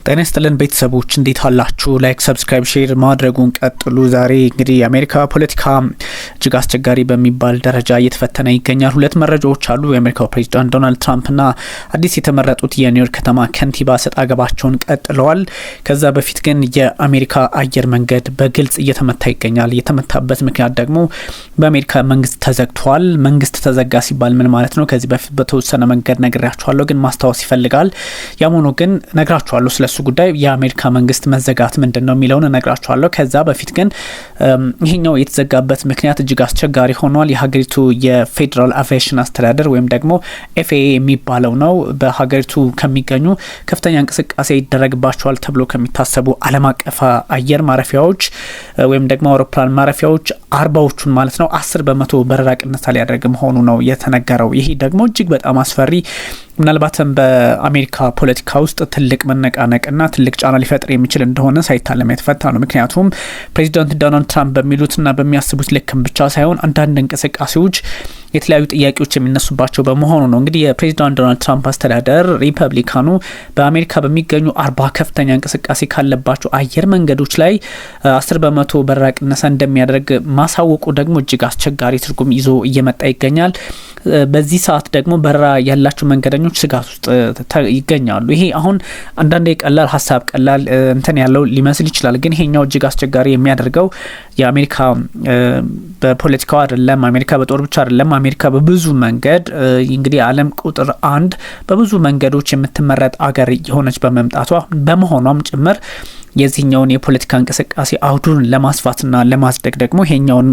ጤና ይስጥልን ቤተሰቦች እንዴት አላችሁ? ላይክ ሰብስክራይብ ሼር ማድረጉን ቀጥሉ። ዛሬ እንግዲህ የአሜሪካ ፖለቲካ እጅግ አስቸጋሪ በሚባል ደረጃ እየተፈተነ ይገኛል። ሁለት መረጃዎች አሉ። የአሜሪካው ፕሬዚዳንት ዶናልድ ትራምፕና አዲስ የተመረጡት የኒውዮርክ ከተማ ከንቲባ ሰጣ ገባቸውን ቀጥለዋል። ከዛ በፊት ግን የአሜሪካ አየር መንገድ በግልጽ እየተመታ ይገኛል። የተመታበት ምክንያት ደግሞ በአሜሪካ መንግስት ተዘግቷል። መንግስት ተዘጋ ሲባል ምን ማለት ነው? ከዚህ በፊት በተወሰነ መንገድ ነግራችኋለሁ፣ ግን ማስታወስ ይፈልጋል። ያም ሆኖ ግን ነግራችኋለሁ ስለሱ ጉዳይ የአሜሪካ መንግስት መዘጋት ምንድነው የሚለውን ነግራችኋለሁ። ከዛ በፊት ግን ይሄኛው የተዘጋበት ምክንያት እጅግ አስቸጋሪ ሆኗል። የሀገሪቱ የፌዴራል አቪዬሽን አስተዳደር ወይም ደግሞ FAA የሚባለው ነው። በሀገሪቱ ከሚገኙ ከፍተኛ እንቅስቃሴ ይደረግባቸዋል ተብሎ ከሚታሰቡ ዓለም አቀፍ አየር ማረፊያዎች ወይም ደግሞ አውሮፕላን ማረፊያዎች 40ዎቹን ማለት ነው 10% በረራ ቅነሳ ሊያደርግ መሆኑ ነው የተነገረው። ይሄ ደግሞ እጅግ በጣም አስፈሪ ምናልባትም በአሜሪካ ፖለቲካ ውስጥ ትልቅ መነቃነቅና ትልቅ ጫና ሊፈጥር የሚችል እንደሆነ ሳይታለም የተፈታ ነው። ምክንያቱም ፕሬዚዳንት ዶናልድ ትራምፕ በሚሉትና በሚያስቡት ልክም ብቻ ሳይሆን አንዳንድ እንቅስቃሴዎች የተለያዩ ጥያቄዎች የሚነሱባቸው በመሆኑ ነው። እንግዲህ የፕሬዚዳንት ዶናልድ ትራምፕ አስተዳደር ሪፐብሊካኑ በአሜሪካ በሚገኙ 40 ከፍተኛ እንቅስቃሴ ካለባቸው አየር መንገዶች ላይ 10% በረራ ቅነሳ እንደሚያደርግ ማሳወቁ ደግሞ እጅግ አስቸጋሪ ትርጉም ይዞ እየመጣ ይገኛል። በዚህ ሰዓት ደግሞ በረራ ያላቸው መንገደኞች ስጋት ውስጥ ይገኛሉ። ይሄ አሁን አንዳንዴ ቀላል ሀሳብ ቀላል እንትን ያለው ሊመስል ይችላል፣ ግን ይሄኛው እጅግ አስቸጋሪ የሚያደርገው የአሜሪካ በፖለቲካው አይደለም፣ አሜሪካ በጦር ብቻ አይደለም፣ አሜሪካ በብዙ መንገድ እንግዲህ ዓለም ቁጥር 1 በብዙ መንገዶች የምትመረጥ አገር የሆነች በመምጣቷ በመሆኗም ጭምር የዚህኛውን የፖለቲካ እንቅስቃሴ አውዱን ለማስፋትና ለማጽደቅ ደግሞ ይሄኛውን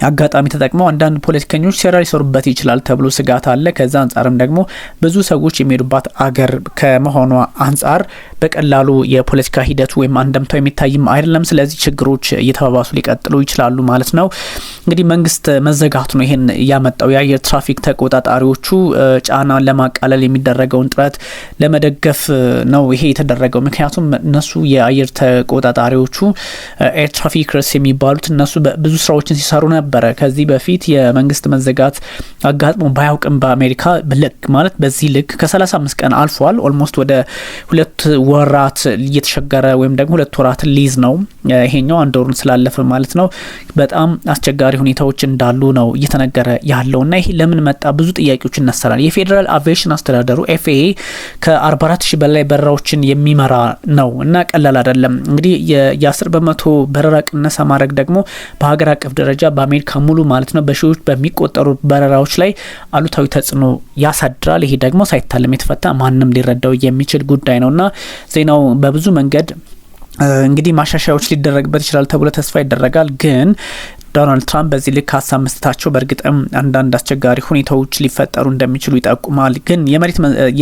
አጋጣሚ ተጠቅመው አንዳንድ ፖለቲከኞች ሴራ ሊሰሩበት ይችላል ተብሎ ስጋት አለ። ከዛ አንጻርም ደግሞ ብዙ ሰዎች የሚሄዱባት አገር ከመሆኗ አንጻር በቀላሉ የፖለቲካ ሂደቱ ወይም አንደምታው የሚታይም አይደለም። ስለዚህ ችግሮች እየተባባሱ ሊቀጥሉ ይችላሉ ማለት ነው። እንግዲህ መንግስት መዘጋቱ ነው ይሄን ያመጣው። የአየር ትራፊክ ተቆጣጣሪዎቹ ጫና ለማቃለል የሚደረገውን ጥረት ለመደገፍ ነው ይሄ የተደረገው። ምክንያቱም እነሱ የአየር ተቆጣጣሪዎቹ ኤር ትራፊከርስ የሚባሉት እነሱ ብዙ ስራዎችን ሲሰሩ ነበረ። ከዚህ በፊት የመንግስት መዘጋት አጋጥሞ ባያውቅም በአሜሪካ ልክ ማለት በዚህ ልክ ከ35 ቀን አልፏል። ኦልሞስት ወደ 2 ወራት እየተሸገረ ወይም ደግሞ 2 ወራት ሊዝ ነው ይሄኛው አንድ ወሩን ስላለፈ ማለት ነው። በጣም አስቸጋሪ ሁኔታዎች እንዳሉ ነው እየተነገረ ያለውና ይሄ ለምን መጣ ብዙ ጥያቄዎች ይነሳሉ። የፌዴራል አቪዬሽን አስተዳደሩ FAA ከ44000 በላይ በረራዎችን የሚመራ ነው እና ቀላል አይደለም። እንግዲህ የ10% በረራ ቅነሳ ማድረግ ደግሞ በሀገር አቀፍ ደረጃ በአሜሪካ ሙሉ ማለት ነው በሺዎች በሚቆጠሩ በረራዎች ላይ አሉታዊ ተጽዕኖ ያሳድራል። ይሄ ደግሞ ሳይታለም የተፈታ ማንም ሊረዳው የሚችል ጉዳይ ነውና ዜናው በብዙ መንገድ እንግዲህ ማሻሻያዎች ሊደረግበት ይችላል ተብሎ ተስፋ ይደረጋል። ግን ዶናልድ ትራምፕ በዚህ ልክ ሀሳብ መስጠታቸው በእርግጥም አንዳንድ አስቸጋሪ ሁኔታዎች ሊፈጠሩ እንደሚችሉ ይጠቁማል። ግን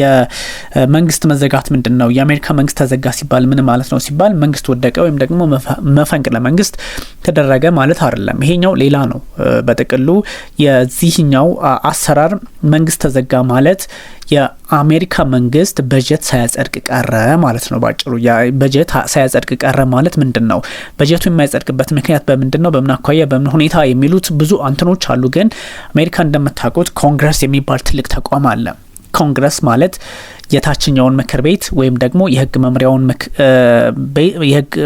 የመንግስት መዘጋት ምንድን ነው? የአሜሪካ መንግስት ተዘጋ ሲባል ምን ማለት ነው ሲባል መንግስት ወደቀ ወይም ደግሞ መፈንቅለ መንግስት ተደረገ ማለት አይደለም። ይሄኛው ሌላ ነው። በጥቅሉ የዚህኛው አሰራር መንግስት ተዘጋ ማለት የአሜሪካ መንግስት በጀት ሳያጸድቅ ቀረ ማለት ነው። ባጭሩ በጀት ሳያጸድቅ ቀረ ማለት ምንድን ነው? በጀቱ የማይጸድቅበት ምክንያት በምንድን ነው? በምን አኳያ በምን ሁኔታ የሚሉት ብዙ አንተኖች አሉ። ግን አሜሪካ እንደምታውቁት ኮንግረስ የሚባል ትልቅ ተቋም አለ። ኮንግረስ ማለት የታችኛውን ምክር ቤት ወይም ደግሞ የህግ መምሪያውን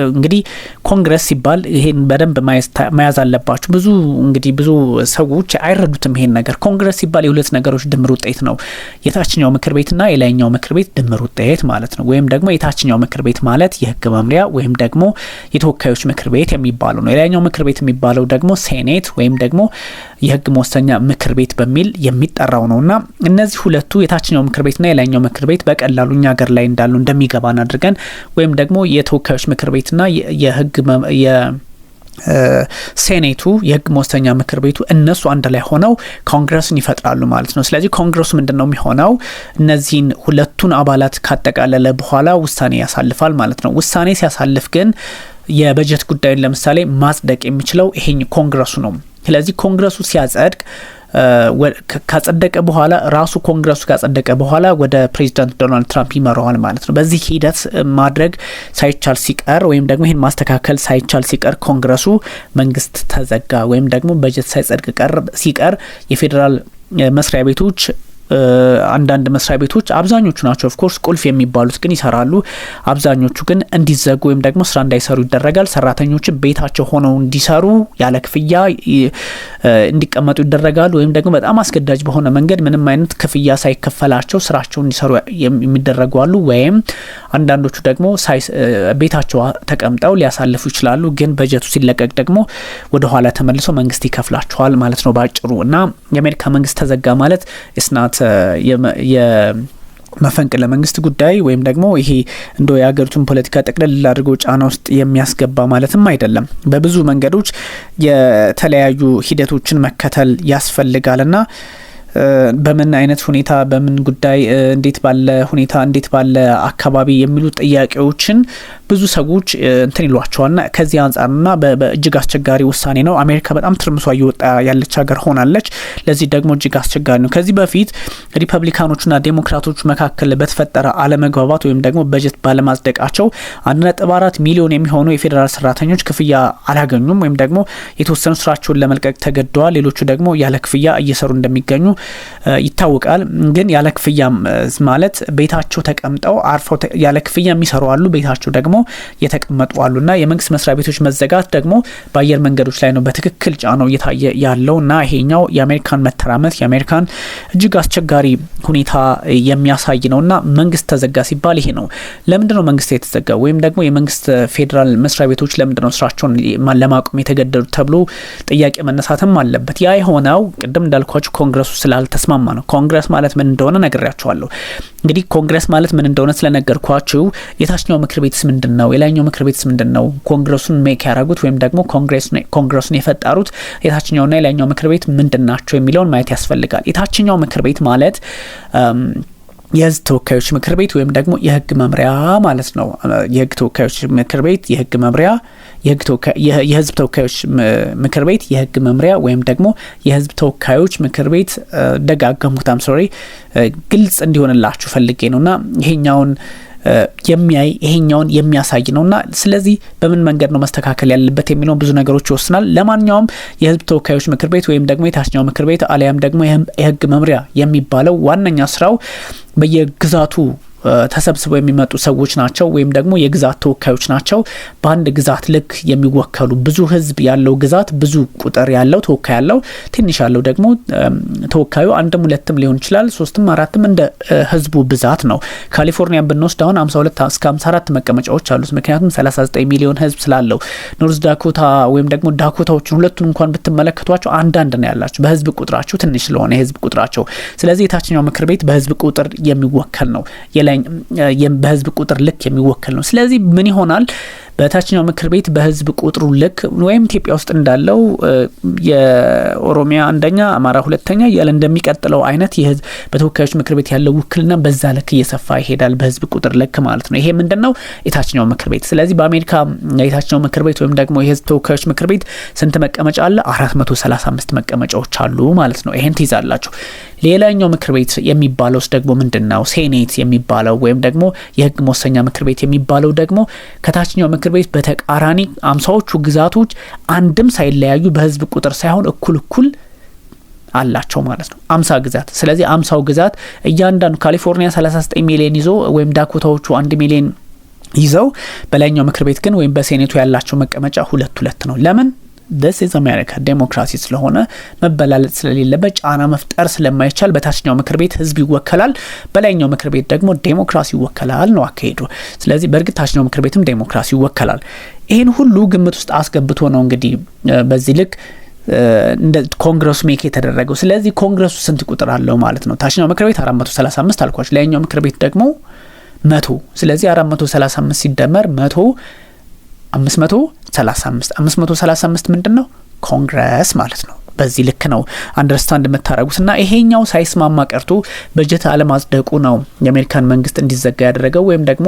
እንግዲህ ኮንግረስ ሲባል ይሄን በደንብ መያዝ አለባችሁ። ብዙ ሰዎች አይረዱትም ይሄን ነገር። ኮንግረስ ሲባል የሁለት ነገሮች ድምር ውጤት ነው። የታችኛው ምክር ቤትና የላይኛው ምክር ቤት ድምር ውጤት ማለት ነው። ወይም ደግሞ የታችኛው ምክር ቤት ማለት የህግ መምሪያ ወይም ደግሞ የተወካዮች ምክር ቤት የሚባለው ነው። የላይኛው ምክር ቤት የሚባለው ደግሞ ሴኔት ወይም ደግሞ የህግ መወሰኛ ምክር ቤት በሚል የሚጠራው ነውና እነዚህ ሁለቱ የታችኛው ምክር ቤትና የላይኛው ምክር ቤት በቀላሉ እኛ ሀገር ላይ እንዳሉ እንደሚገባን አድርገን ወይም ደግሞ የተወካዮች ምክር ቤትና ሴኔቱ የህግ መወሰኛ ምክር ቤቱ እነሱ አንድ ላይ ሆነው ኮንግረስን ይፈጥራሉ ማለት ነው። ስለዚህ ኮንግረሱ ምንድነው የሚሆነው? እነዚህን ሁለቱን አባላት ካጠቃለለ በኋላ ውሳኔ ያሳልፋል ማለት ነው። ውሳኔ ሲያሳልፍ ግን የበጀት ጉዳይን ለምሳሌ ማጽደቅ የሚችለው ይሄን ኮንግረሱ ነው። ስለዚህ ኮንግረሱ ሲያጸድቅ ካጸደቀ በኋላ ራሱ ኮንግረሱ ካጸደቀ በኋላ ወደ ፕሬዚዳንት ዶናልድ ትራምፕ ይመራዋል ማለት ነው። በዚህ ሂደት ማድረግ ሳይቻል ሲቀር ወይም ደግሞ ይሄን ማስተካከል ሳይቻል ሲቀር ኮንግረሱ መንግስት ተዘጋ ወይም ደግሞ በጀት ሳይጸድቅ ሲቀር የፌዴራል መስሪያ ቤቶች አንዳንድ መስሪያ ቤቶች አብዛኞቹ ናቸው ኦፍ ኮርስ ቁልፍ የሚባሉት ግን ይሰራሉ። አብዛኞቹ ግን እንዲዘጉ ወይም ደግሞ ስራ እንዳይሰሩ ይደረጋል። ሰራተኞች ቤታቸው ሆነው እንዲሰሩ ያለ ክፍያ እንዲቀመጡ ይደረጋሉ። ወይም ደግሞ በጣም አስገዳጅ በሆነ መንገድ ምንም አይነት ክፍያ ሳይከፈላቸው ስራቸውን እንዲሰሩ የሚደረጉ አሉ። ወይም አንዳንዶቹ ደግሞ ቤታቸው ተቀምጠው ሊያሳልፉ ይችላሉ። ግን በጀቱ ሲለቀቅ ደግሞ ወደ ኋላ ተመልሶ መንግስት ይከፍላቸዋል ማለት ነው ባጭሩ። እና የአሜሪካ መንግስት ተዘጋ ማለት እስናት የመፈንቅለ መንግስት ጉዳይ ወይም ደግሞ ይሄ እንደው የሀገሪቱን ፖለቲካ ጠቅልል አድርጎ ጫና ውስጥ የሚያስገባ ማለትም አይደለም። በብዙ መንገዶች የተለያዩ ሂደቶችን መከተል ያስፈልጋልና በምን አይነት ሁኔታ በምን ጉዳይ እንዴት ባለ ሁኔታ እንዴት ባለ አካባቢ የሚሉ ጥያቄዎችን ብዙ ሰዎች እንትን ይሏቸዋልና ከዚህ አንፃርና በእጅግ አስቸጋሪ ውሳኔ ነው። አሜሪካ በጣም ትርምሷ እየወጣ ያለች ሀገር ሆናለች። ለዚህ ደግሞ እጅግ አስቸጋሪ ነው። ከዚህ በፊት ሪፐብሊካኖችና ዴሞክራቶች መካከል በተፈጠረ አለመግባባት ወይም ደግሞ በጀት ባለማጽደቃቸው 1.4 ሚሊዮን የሚሆኑ የፌዴራል ሰራተኞች ክፍያ አላገኙም ወይም ደግሞ የተወሰኑ ስራቸውን ለመልቀቅ ተገደዋል። ሌሎቹ ደግሞ ያለ ክፍያ እየሰሩ እንደሚገኙ ይታወቃል። ግን ያለ ክፍያ ማለት ቤታቸው ተቀምጠው አርፈው ያለ ክፍያ የሚሰሩ አሉ፣ ቤታቸው ደግሞ የተቀመጡ አሉና የመንግስት መስሪያ ቤቶች መዘጋት ደግሞ በአየር መንገዶች ላይ ነው በትክክል ጫናው እየታየ ያለውና ይሄኛው የአሜሪካን መተራመት የአሜሪካን እጅግ አስቸጋሪ ሁኔታ የሚያሳይ ነውና መንግስት ተዘጋ ሲባል ይሄ ነው። ለምንድነው መንግስት የተዘጋው ወይም ደግሞ የመንግስት ፌዴራል መስሪያ ቤቶች ለምንድነው ስራቸውን ለማቆም የተገደዱት ተብሎ ጥያቄ መነሳትም አለበት። ያ የሆነው ቅድም እንዳልኳችሁ ኮንግረሱ ስላልተስማማ ነው። ኮንግረስ ማለት ምን እንደሆነ ነግሬያችኋለሁ። እንግዲህ ኮንግረስ ማለት ምን እንደሆነ ስለነገርኳችሁ የታችኛው ምክር ቤትስ ምንድነው የላይኛው ምክር ቤትስ ምንድነው ኮንግረሱን ሜክ ያደረጉት ወይም ደግሞ ኮንግረሱን የፈጠሩት የታችኛውና የላይኛው ምክር ቤት ምንድናቸው የሚለውን ማየት ያስፈልጋል። የታችኛው ምክር ቤት ማለት የህዝብ ተወካዮች ምክር ቤት ወይም ደግሞ የህግ መምሪያ ማለት ነው። የህግ ተወካዮች ምክር ቤት የህግ መምሪያ የህዝብ ተወካዮች ምክር ቤት የህግ መምሪያ ወይም ደግሞ የህዝብ ተወካዮች ምክር ቤት ደጋገምኩታም ግልጽ እንዲሆንላችሁ ፈልጌ ነውና ይሄኛውን የሚያሳይ ነውና ስለዚህ በምን መንገድ ነው መስተካከል ያለበት የሚለው ብዙ ነገሮች ይወስናል። ለማንኛውም የህዝብ ተወካዮች ምክር ቤት ወይም ደግሞ የታችኛው ምክር ቤት አሊያም ደግሞ የህግ መምሪያ የሚባለው ዋነኛ ስራው በየግዛቱ ተሰብስበው የሚመጡ ሰዎች ናቸው ወይም ደግሞ የግዛት ተወካዮች ናቸው። በአንድ ግዛት ልክ የሚወከሉ ብዙ ህዝብ ያለው ግዛት ብዙ ቁጥር ያለው ተወካይ ያለው ትንሽ ያለው ደግሞ ተወካዩ አንድም ሁለትም ሊሆን ይችላል 3ም 4ም እንደ ህዝቡ ብዛት ነው። ካሊፎርኒያ ብንወስድ አሁን 52 እስከ 54 መቀመጫዎች አሉት ምክንያቱም 39 ሚሊዮን ህዝብ ስላለው። ኖርዝ ዳኮታ ወይም ደግሞ ዳኮታዎችን ሁለቱን እንኳን ብትመለከቷቸው አንዳንድ ነው ያላቸው በህዝብ ቁጥራቸው ትንሽ ስለሆነ የህዝብ ቁጥራቸው። ስለዚህ የታችኛው ምክር ቤት በህዝብ ቁጥር የሚወከል ነው በህዝብ ቁጥር ልክ የሚወከል ነው። ስለዚህ ምን ይሆናል በታችኛው ምክር ቤት በህዝብ ቁጥሩ ልክ ወይም ኢትዮጵያ ውስጥ እንዳለው የኦሮሚያ አንደኛ አማራ ሁለተኛ ያለ እንደሚቀጥለው አይነት የህዝብ በተወካዮች ምክር ቤት ያለው ውክልና በዛ ልክ እየሰፋ ይሄዳል በህዝብ ቁጥር ልክ ማለት ነው። ይሄ ምንድነው የታችኛው ምክር ቤት። ስለዚህ በአሜሪካ የታችኛው ምክር ቤት ወይም ደግሞ የህዝብ ተወካዮች ምክር ቤት ስንት መቀመጫ አለ? 435 መቀመጫዎች አሉ ማለት ነው። ይሄን ትይዛላችሁ። ሌላኛው ምክር ቤት የሚባለውስ ደግሞ ምንድነው? ሴኔት የሚባለው ወይም ደግሞ የህግ መወሰኛ ምክር ቤት የሚባለው ደግሞ ከታችኛው ምክር ቤት በተቃራኒ 50ዎቹ ግዛቶች አንድም ሳይለያዩ በህዝብ ቁጥር ሳይሆን እኩል አላቸው ማለት ነው 50 ግዛት። ስለዚህ 50ው ግዛት እያንዳንዱ ካሊፎርኒያ 39 ሚሊዮን ይዞ ወይም ዳኮታዎቹ 1 ሚሊዮን ይዘው በላይኛው ምክር ቤት ግን ወይም በሴኔቱ ያላቸው መቀመጫ ሁለት ነው። ለምን? this is America ዴሞክራሲ ስለሆነ መበላለጥ ስለሌለበት ጫና መፍጠር ስለማይቻል በታችኛው ምክር ቤት ህዝብ ይወከላል፣ በላይኛው ምክር ቤት ደግሞ ዴሞክራሲ ይወከላል ነው አካሄዱ። ስለዚህ በእርግጥ ታችኛው ምክር ቤትም ዴሞክራሲ ይወከላል። ይሄን ሁሉ ግምት ውስጥ አስገብቶ ነው እንግዲህ በዚህ ልክ እንደ ኮንግረሱ ሜክ የተደረገው። ስለዚህ ኮንግረሱ ስንት ቁጥር አለው ማለት ነው? ታችኛው ምክር ቤት 435 አልኳችሁ፣ ላይኛው ምክር ቤት ደግሞ 100። ስለዚህ 435 ሲደመር 100 535 ምንድነው? ኮንግረስ ማለት ነው። በዚህ ልክ ነው አንደርስታንድ የምታረጉትና ይሄኛው ሳይስማማ ቀርቶ በጀት አለማጽደቁ ነው የአሜሪካን መንግስት እንዲዘጋ ያደረገው ወይም ደግሞ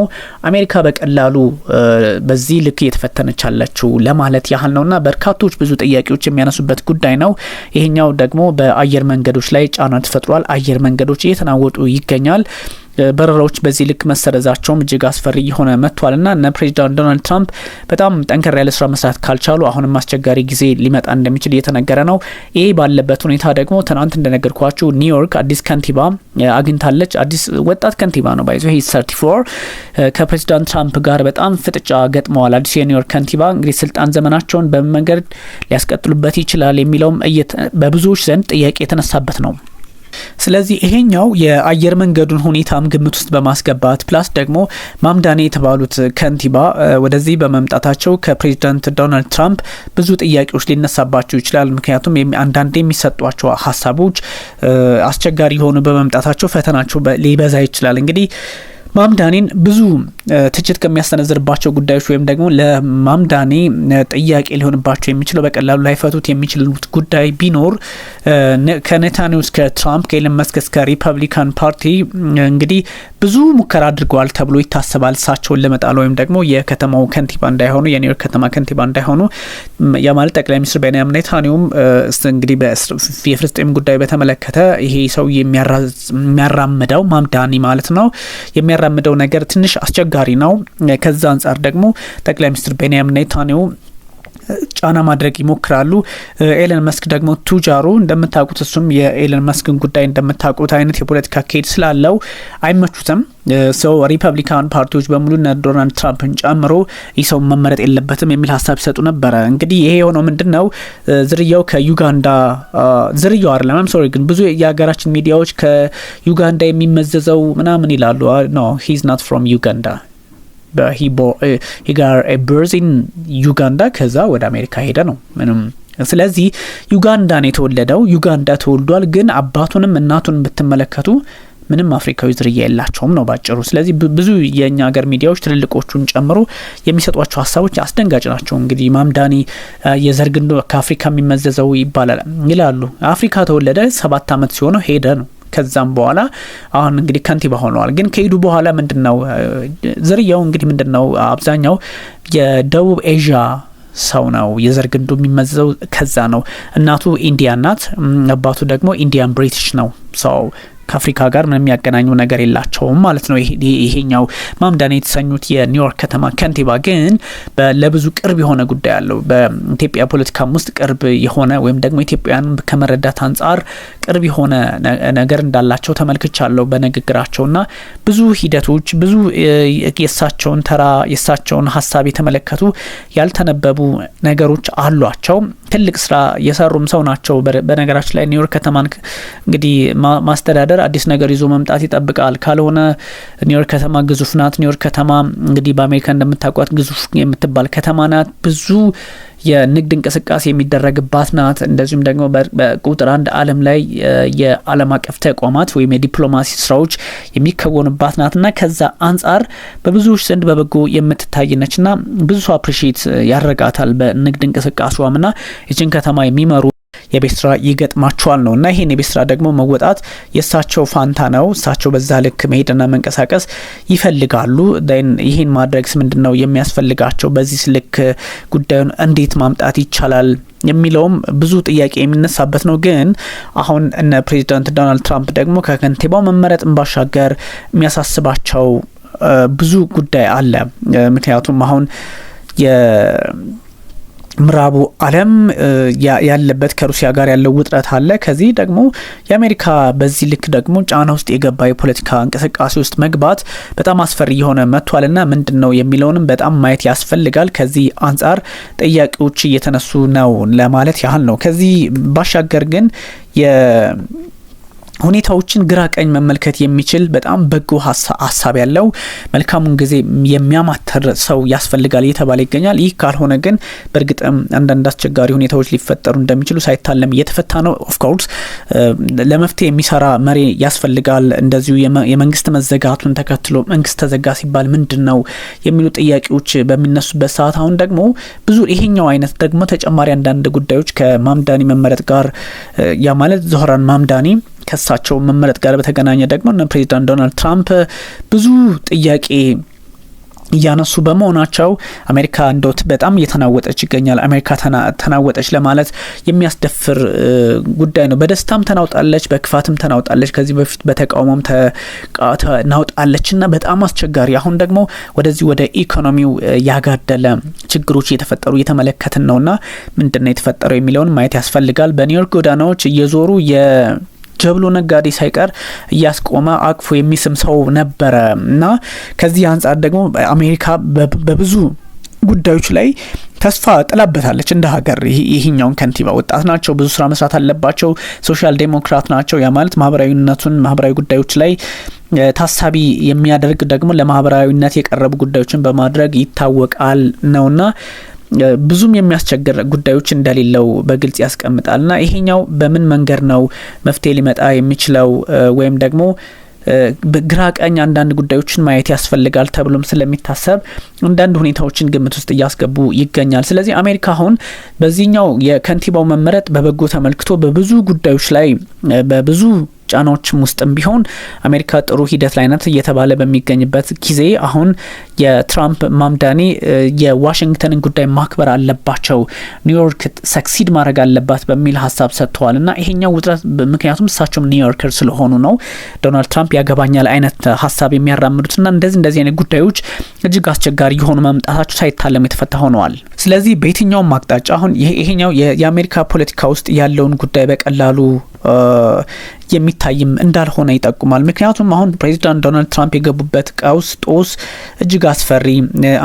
አሜሪካ በቀላሉ በዚህ ልክ እየተፈተነች አለችው ለማለት ያህል ነውና በርካቶች ብዙ ጥያቄዎች የሚያነሱበት ጉዳይ ነው። ይሄኛው ደግሞ በአየር መንገዶች ላይ ጫና ተፈጥሯል። አየር መንገዶች እየተናወጡ ይገኛል። በረራዎች በዚህ ልክ መሰረዛቸውም እጅግ አስፈሪ የሆነ መጥቷልና እነ ፕሬዚዳንት ዶናልድ ትራምፕ በጣም ጠንከር ያለ ስራ መስራት ካልቻሉ አሁንም አስቸጋሪ ጊዜ ሊመጣ እንደሚችል እየተነገረ ነው። ይሄ ባለበት ሁኔታ ደግሞ ትናንት እንደነገርኳችሁ ኒውዮርክ አዲስ ከንቲባ አግኝታለች። አዲስ ወጣት ከንቲባ ነው ባይዞ 34 ከፕሬዚዳንት ትራምፕ ጋር በጣም ፍጥጫ ገጥመዋል። አዲስ የኒውዮርክ ከንቲባ እንግዲህ ስልጣን ዘመናቸውን በመንገድ ሊያስቀጥሉበት ይችላል የሚለውም በብዙዎች ዘንድ ጥያቄ የተነሳበት ነው። ስለዚህ ይሄኛው የአየር መንገዱን ሁኔታም ግምት ውስጥ በማስገባት ፕላስ ደግሞ ማምዳኒ የተባሉት ከንቲባ ወደዚህ በመምጣታቸው ከፕሬዚዳንት ዶናልድ ትራምፕ ብዙ ጥያቄዎች ሊነሳባቸው ይችላል። ምክንያቱም አንዳንድ የሚሰጧቸው ሀሳቦች አስቸጋሪ የሆኑ በመምጣታቸው ፈተናቸው ሊበዛ ይችላል። እንግዲህ ማምዳኒን ብዙ ትችት ከሚያስተነዝርባቸው ጉዳዮች ወይም ደግሞ ለማምዳኒ ጥያቄ ሊሆንባቸው የሚችለው በቀላሉ ላይፈቱት የሚችሉት ጉዳይ ቢኖር ከኔታንያሁ እስከ ትራምፕ ከኤለን መስክ እስከ ሪፐብሊካን ፓርቲ እንግዲህ ብዙ ሙከራ አድርገዋል ተብሎ ይታሰባል እሳቸውን ለመጣል ወይም ደግሞ የከተማው ከንቲባ እንዳይሆኑ የኒውዮርክ ከተማ ከንቲባ እንዳይሆኑ። ያ ማለት ጠቅላይ ሚኒስትር ቤንያሚን ኔታንያሁም እንግዲህ የፍልስጤም ጉዳይ በተመለከተ ይሄ ሰው የሚያራምደው ማምዳኒ ማለት ነው የሚያራምደው ነገር ትንሽ አስቸጋሪ ነው። ከዛ አንጻር ደግሞ ጠቅላይ ሚኒስትር ቤንያሚን ኔታንያሁ ጫና ማድረግ ይሞክራሉ። ኤለን መስክ ደግሞ ቱጃሩ እንደምታውቁት እሱም የኤለን መስክን ጉዳይ እንደምታውቁት አይነት የፖለቲካ አካሄድ ስላለው አይመቹትም። ሰው ሪፐብሊካን ፓርቲዎች በሙሉ ዶናልድ ትራምፕን ጨምሮ ይህ ሰው መመረጥ የለበትም የሚል ሀሳብ ይሰጡ ነበረ። እንግዲህ ይሄ የሆነው ምንድነው ዝርያው ከዩጋንዳ ዝርያው አይደለም ግን ብዙ የሀገራችን ሚዲያዎች ከዩጋንዳ የሚመዘዘው ምናምን ይላሉ። ኖ ሂ ኢዝ ናት ፍሮም ዩጋንዳ he got a birth in ዩጋንዳ ከዛ ወደ አሜሪካ ሄደ ነው ምንም። ስለዚህ ዩጋንዳ ነው የተወለደው፣ ዩጋንዳ ተወልዷል። ግን አባቱንም እናቱንም ብትመለከቱ ምንም አፍሪካዊ ዝርያ የላቸውም ነው ባጭሩ። ስለዚህ ብዙ የኛ ሀገር ሚዲያዎች ትልልቆቹን ጨምሮ የሚሰጧቸው ሀሳቦች አስደንጋጭ ናቸው። እንግዲህ ማምዳኒ የዘር ግንዱ ከአፍሪካ የሚመዘዘው ይባላል ይላሉ። አፍሪካ ተወለደ 7 አመት ሲሆነው ሄደ ነው። ከዛም በኋላ አሁን እንግዲህ ከንቲባ ሆነዋል። ግን ከሄዱ በኋላ ምንድነው ዝርያው እንግዲህ ምንድነው አብዛኛው የደቡብ ኤዥያ ሰው ነው የዘር ግንዱ የሚመዘዘው ከዛ ነው። እናቱ ኢንዲያን ናት፣ አባቱ ደግሞ ኢንዲያን ብሪቲሽ ነው። ሰው ከአፍሪካ ጋር ምንም የሚያገናኙ ነገር የላቸውም ማለት ነው። ይሄኛው ማምዳኒ የተሰኙት የኒውዮርክ ከተማ ከንቲባ ግን ለብዙ ቅርብ የሆነ ጉዳይ አለው። በኢትዮጵያ ፖለቲካም ውስጥ ቅርብ የሆነ ወይም ደግሞ ኢትዮጵያን ከመረዳት አንጻር ቅርብ የሆነ ነገር እንዳላቸው ተመልክቻለሁ በንግግራቸውና ብዙ ሂደቶች ብዙ የሳቸውን ተራ የሳቸውን ሀሳብ የተመለከቱ ያልተነበቡ ነገሮች አሏቸው። ትልቅ ስራ የሰሩም ሰው ናቸው። በነገራችን ላይ ኒውዮርክ ከተማን እንግዲህ ማስተዳደር አዲስ ነገር ይዞ መምጣት ይጠብቃል። ካልሆነ ኒውዮርክ ከተማ ግዙፍ ናት። ኒውዮርክ ከተማ እንግዲህ በአሜሪካ እንደምታውቋት ግዙፍ የምትባል ከተማ ናት። ብዙ የንግድ እንቅስቃሴ የሚደረግባት ናት። እንደዚሁም ደግሞ በቁጥር 1 ዓለም ላይ የዓለም አቀፍ ተቋማት ወይም የዲፕሎማሲ ስራዎች የሚከወኑባት ናትና ከዛ አንጻር በብዙዎች ዘንድ በበጎ የምትታይ ነችና ብዙ ሰው አፕሪሺየት ያረጋታል በንግድ እንቅስቃሴዋምና ይህችን ከተማ የሚመሩ የቤት ስራ ይገጥማቸዋል ነው እና ይሄን የቤት ስራ ደግሞ መወጣት የሳቸው ፋንታ ነው። እሳቸው በዛ ልክ መሄድና መንቀሳቀስ ይፈልጋሉ። ይሄን ማድረግስ ምንድነው የሚያስፈልጋቸው? በዚህ ልክ ጉዳዩን እንዴት ማምጣት ይቻላል የሚለውም ብዙ ጥያቄ የሚነሳበት ነው። ግን አሁን እነ ፕሬዚዳንት ዶናልድ ትራምፕ ደግሞ ከከንቲባው መመረጥን ባሻገር የሚያሳስባቸው ብዙ ጉዳይ አለ። ምክንያቱም አሁን ምዕራቡ ዓለም ያለበት ከሩሲያ ጋር ያለው ውጥረት አለ። ከዚህ ደግሞ የአሜሪካ በዚህ ልክ ደግሞ ጫና ውስጥ የገባ የፖለቲካ እንቅስቃሴ ውስጥ መግባት በጣም አስፈሪ የሆነ መጥቷልና ምንድነው የሚለውንም በጣም ማየት ያስፈልጋል። ከዚህ አንጻር ጥያቄዎች እየተነሱ ነው ለማለት ያህል ነው። ከዚህ ባሻገር ግን ሁኔታዎችን ግራ ቀኝ መመልከት የሚችል በጣም በጎ ሀሳብ ያለው መልካሙን ጊዜ የሚያማተር ሰው ያስፈልጋል እየተባለ ይገኛል። ይህ ካልሆነ ግን በእርግጥም አንዳንድ አስቸጋሪ ሁኔታዎች ሊፈጠሩ እንደሚችሉ ሳይታለም እየተፈታ ነው። ኦፍ ኮርስ ለመፍትሄ የሚሰራ መሪ ያስፈልጋል። እንደዚሁ የመንግስት መዘጋቱን ተከትሎ መንግስት ተዘጋ ሲባል ምንድነው የሚሉ ጥያቄዎች በሚነሱበት ሰዓት አሁን ደግሞ ብዙ ይሄኛው አይነት ደግሞ ተጨማሪ አንዳንድ ጉዳዮች ከማምዳኒ መመረጥ ጋር ያ ማለት ዞህራን ማምዳኒ ከሳቸው መመረጥ ጋር በተገናኘ ደግሞ ፕሬዚዳንት ዶናልድ ትራምፕ ብዙ ጥያቄ እያነሱ በመሆናቸው አሜሪካ እንደውት በጣም እየተናወጠች ይገኛል። አሜሪካ ተናወጠች ለማለት የሚያስደፍር ጉዳይ ነው። በደስታም ተናውጣለች፣ በክፋትም ተናውጣለች። ከዚህ በፊት በተቃውሞም ተናውጣለችና በጣም አስቸጋሪ። አሁን ደግሞ ወደዚህ ወደ ኢኮኖሚው ያጋደለ ችግሮች እየተፈጠሩ እየተመለከትን ነውና ምንድነው የተፈጠረው የሚለውን ማየት ያስፈልጋል። በኒውዮርክ ጎዳናዎች እየዞሩ ጀብሎ ነጋዴ ሳይቀር እያስቆመ አቅፎ የሚስም ሰው ነበረ እና ከዚህ አንጻር ደግሞ አሜሪካ በብዙ ጉዳዮች ላይ ተስፋ ጥላበታለች እንደ ሀገር። ይሄኛውን ከንቲባ ወጣት ናቸው፣ ብዙ ስራ መስራት አለባቸው፣ ሶሻል ዴሞክራት ናቸው። ያ ማለት ማህበራዊ ጉዳዮች ላይ ታሳቢ የሚያደርግ ደግሞ ለማህበራዊነት የቀረቡ ጉዳዮችን በማድረግ ይታወቃል ነውና ብዙም የሚያስቸግር ጉዳዮች እንደሌለው በግልጽ ያስቀምጣልና ይሄኛው በምን መንገድ ነው መፍትሄ ሊመጣ የሚችለው ወይም ደግሞ ግራ ቀኝ አንዳንድ ጉዳዮችን ማየት ያስፈልጋል ተብሎም ስለሚታሰብ አንዳንድ ሁኔታዎችን ግምት ውስጥ እያስገቡ ይገኛል። ስለዚህ አሜሪካ አሁን በዚህኛው የከንቲባው መመረጥ በበጎ ተመልክቶ በብዙ ጉዳዮች ላይ በብዙ ጫናዎችም ውስጥም ቢሆን አሜሪካ ጥሩ ሂደት ላይ ናት እየተባለ በሚገኝበት ጊዜ አሁን የትራምፕ ማምዳኒ የዋሽንግተንን ጉዳይ ማክበር አለባቸው፣ ኒውዮርክ ሰክሲድ ማድረግ አለባት በሚል ሀሳብ ሰጥተዋልና ይሄኛው ውጥረት ምክንያቱም እሳቸውም ኒውዮርከር ስለሆኑ ነው ዶናልድ ትራምፕ ያገባኛል አይነት ሀሳብ የሚያራምዱትና እንደዚህ አይነት ጉዳዮች እጅግ አስቸጋሪ የሆኑ መምጣታቸው ሳይታለም የተፈታ ሆነዋል። ስለዚህ በየትኛውም አቅጣጫ አሁን ይሄኛው የአሜሪካ ፖለቲካ ውስጥ ያለውን ጉዳይ በቀላሉ የሚታይም እንዳልሆነ ይጠቁማል። ምክንያቱም አሁን ፕሬዚዳንት ዶናልድ ትራምፕ የገቡበት ቀውስ ጦስ እጅግ አስፈሪ፣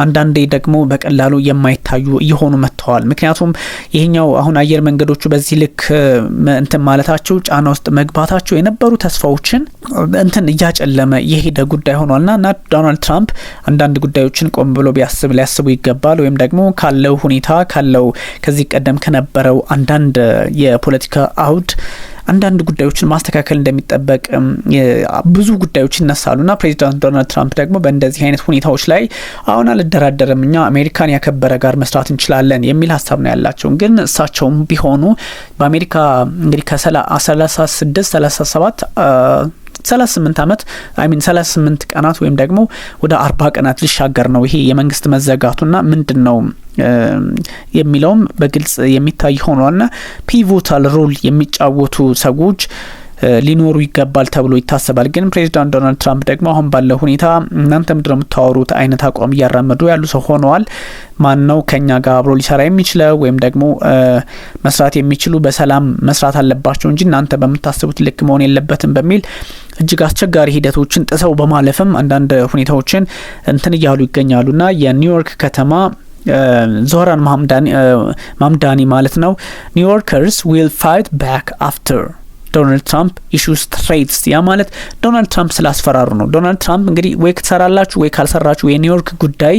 አንዳንዴ ደግሞ በቀላሉ የማይታዩ እየሆኑ መጥተዋል። ምክንያቱም ይሄኛው አሁን አየር መንገዶቹ በዚህ ልክ እንትን ማለታቸው ጫና ውስጥ መግባታቸው የነበሩ ተስፋዎችን እንትን እያጨለመ የሄደ ጉዳይ ሆኗልና ዶናልድ ትራምፕ አንዳንድ ጉዳዮችን ቆም ብሎ ሊያስቡ ይገባል። ወይም ደግሞ ካለው ሁኔታ ከዚህ ቀደም ከነበረው አንዳንድ የፖለቲካ አውድ አንዳንድ ጉዳዮችን ማስተካከል እንደሚጠበቅ ብዙ ጉዳዮች ይነሳሉና ፕሬዚዳንት ዶናልድ ትራምፕ ደግሞ በእንደዚህ አይነት ሁኔታዎች ላይ አሁን አልደራደርም፣ እኛ አሜሪካን ያከበረ ጋር መስራት እንችላለን የሚል ሀሳብ ነው ያላቸው። ግን እሳቸውም ቢሆኑ በአሜሪካ እንግዲህ ከ38 ዓመት 38 ቀናት ወይም ደግሞ ወደ 40 ቀናት ሊሻገር ነው ይሄ የመንግስት መዘጋቱና ምንድነው የሚለውም በግልጽ የሚታይ ሆኗልና ፒቮታል ሮል የሚጫወቱ ሰዎች ሊኖሩ ይገባል ተብሎ ይታሰባል። ግን ፕሬዚዳንት ዶናልድ ትራምፕ ደግሞ አሁን ባለው ሁኔታ እናንተ ምንድነው የምታወሩት አይነት አቋም እያራመዱ ያሉ ሰው ሆነዋል። ማን ነው ከኛ ጋር አብሮ ሊሰራ የሚችለው ወይም ደግሞ መስራት የሚችሉ በሰላም መስራት አለባቸው እንጂ እናንተ በምታስቡት ልክ መሆን የለበትም በሚል እጅግ አስቸጋሪ ሂደቶችን ጥሰው በማለፍም አንዳንድ ሁኔታዎችን እንትን እያሉ ይገኛሉና የኒውዮርክ ከተማ ዞህራን ማምዳኒ ማለት ነው ኒውዮርከርስ ዊል ፋይት ባክ አፍተር ዶናልድ ትራምፕ ኢሹስ ትሬትስ። ያ ማለት ዶናልድ ትራምፕ ስላስፈራሩ ነው። ዶናልድ ትራምፕ እንግዲህ ወይ ትሰራላችሁ ወይ ካልሰራችሁ የኒውዮርክ ጉዳይ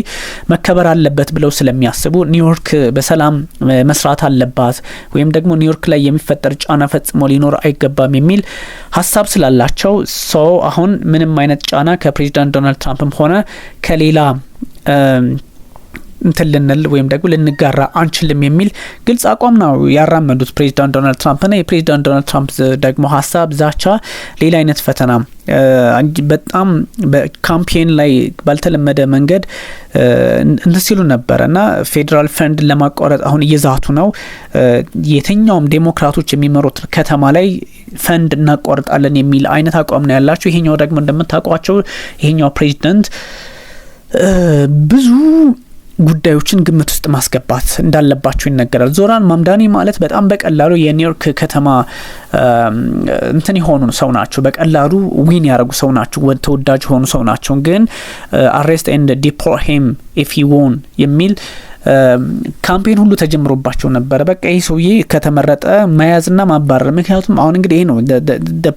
መከበር አለበት ብለው ስለሚያስቡ ኒውዮርክ በሰላም መስራት አለባት ወይም ደግሞ ኒውዮርክ ላይ የሚፈጠር ጫና ፈጽሞ ሊኖር አይገባም የሚል ሀሳብ ስላላቸው ሰው አሁን ምንም አይነት ጫና ከፕሬዚዳንት ዶናልድ ትራምፕም ሆነ ከሌላ እንትን ልንል ወይም ደግሞ ልንጋራ አንችልም የሚል ግልጽ አቋም ነው ያራመዱት ፕሬዚዳንት ዶናልድ ትራምፕና የፕሬዚዳንት ዶናልድ ትራምፕ ደግሞ ሀሳብ ዛቻ ሌላ አይነት ፈተና በጣም በካምፔን ላይ ባልተለመደ መንገድ እንትን ሲሉ ነበረና ፌዴራል ፈንድ ለማቋረጥ አሁን እየዛቱ ነው። የትኛውም ዴሞክራቶች የሚመሩት ከተማ ላይ ፈንድ እናቋርጣለን የሚል አይነት አቋም ነው ያላቸው። ይሄኛው ደግሞ እንደምታውቋቸው ይሄኛው ፕሬዚዳንት ብዙ ጉዳዮችን ግምት ውስጥ ማስገባት እንዳለባቸው ይነገራል። ዞህራን ማምዳኒ ማለት በጣም በቀላሉ የኒውዮርክ ከተማ እንትን የሆኑ ሰው ናቸው። በቀላሉ ዊን ያደረጉ ሰው ናቸው። ተወዳጅ የሆኑ ሰው ናቸው። ግን አሬስት ኤንድ ዲፖርት ሂም ኢፍ ሂ ዎን የሚል ካምፔን ሁሉ ተጀምሮባቸው ነበር። በቃ ይህ ሰውዬ ከተመረጠ መያዝና ማባረር። ምክንያቱም አሁን እንግዲህ ይሄ ነው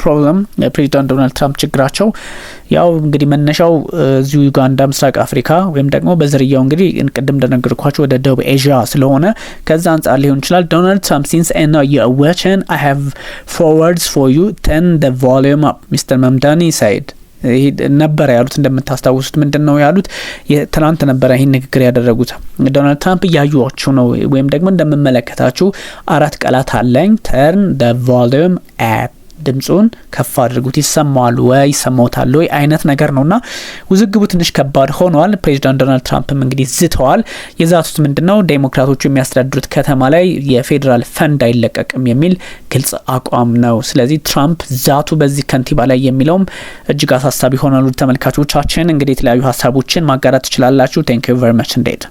ፕሮብለም ፕሬዚዳንት ዶናልድ ትራምፕ ችግራቸው። ያው እንግዲህ መነሻው እዚሁ ዩጋንዳ፣ ምስራቅ አፍሪካ ወይም ደግሞ በዝርያው እንግዲህ ቅድም እንደነገርኳቸው ወደ ደቡብ ኤዥያ ስለሆነ ከዛ አንጻር ሊሆን ይችላል። ዶናልድ ትራምፕ ሲንስ and now you are watching I have 4 words for you, turn the volume up, Mr. Mamdani said. ነበር ያሉት። እንደምታስታውሱት ምንድነው ያሉት? ትናንት ነበር ይሄን ንግግር ያደረጉት። ዶናልድ ትራምፕ ያዩዋቸው ነው ወይም ደግሞ እንደምመለከታችሁ 4 ቃላት አለኝ turn the volume up ድምጹን ከፍ አድርጉት፣ ይሰማዋል ወይ ይሰማውታል ወይ አይነት ነገር ነውና ውዝግቡ ትንሽ ከባድ ሆኗል። ፕሬዚዳንት ዶናልድ ትራምፕም እንግዲህ ዝተዋል። የዛቱት ምንድነው ዴሞክራቶቹ የሚያስተዳድሩት ከተማ ላይ የፌዴራል ፈንድ አይለቀቅም የሚል ግልጽ አቋም ነው። ስለዚህ ትራምፕ ዛቱ በዚህ ከንቲባ ላይ የሚለውም እጅግ አሳሳቢ ሆኗል። ተመልካቾቻችን እንግዲህ የተለያዩ ሀሳቦችን ማጋራት ትችላላችሁ። ቴንክ ዩ ቨሪ ማች ኢንዴድ